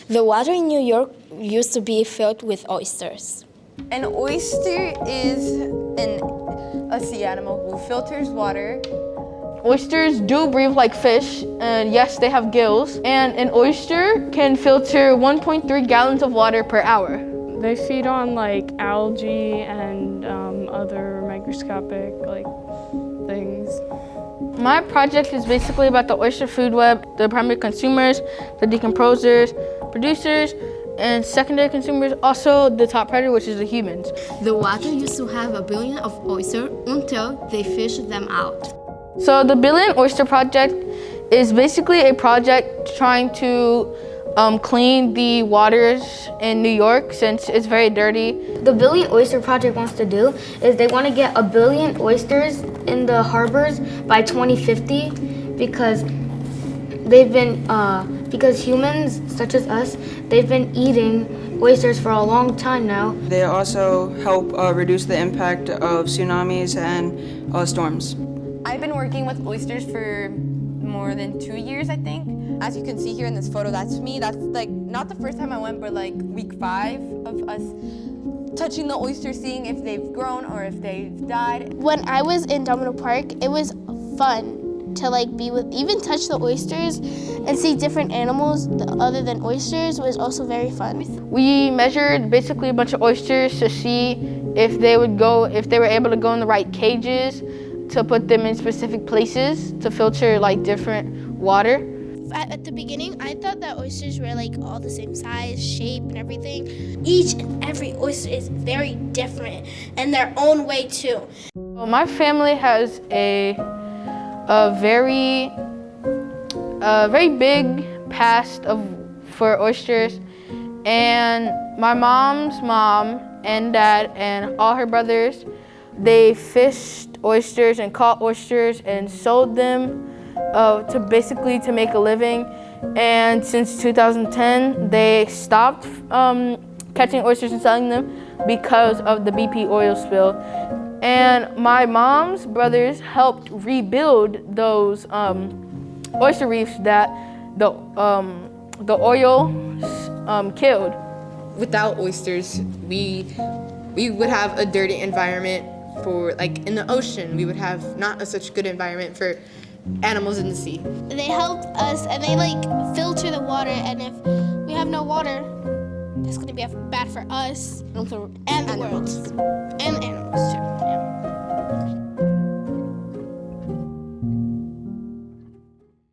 The water in New York used to be filled with oysters. An oyster is a sea animal who filters water. Oysters do breathe like fish, and yes, they have gills. And an oyster can filter 1.3 gallons of water per hour. They feed on like algae and other microscopic things. My project is basically about the oyster food web, the primary consumers, the decomposers, producers, and secondary consumers, also the top predator, which is the humans. The water used to have 1 billion of oysters until they fished them out. So the Billion Oyster Project is basically a project trying to clean the waters in New York since it's very dirty. The Billion Oyster Project wants to do is they want to get 1 billion oysters in the harbors by 2050 because because humans such as us, they've been eating oysters for a long time now. They also help reduce the impact of tsunamis and storms. I've been working with oysters for more than 2 years, I think. As you can see here in this photo, that's me. That's like not the first time I went, but like week 5 of us touching the oysters, seeing if they've grown or if they've died. When I was in Domino Park, it was fun to even touch the oysters and see different animals other than oysters was also very fun. We measured basically a bunch of oysters to see if they were able to go in the right cages, to put them in specific places to filter different water. At the beginning, I thought that oysters were all the same size, shape, and everything. Each and every oyster is very different in their own way too. Well, my family has a very big past for oysters, and my mom's mom and dad and all her brothers, they fished oysters and caught oysters and sold them to make a living. And since 2010, they stopped catching oysters and selling them because of the BP oil spill. And my mom's brothers helped rebuild those oyster reefs that the oil killed. Without oysters, we would have a dirty environment for in the ocean. We would have not such good environment for animals in the sea. They help us and they filter the water, and if we have no water, that's gonna be bad for us and the world and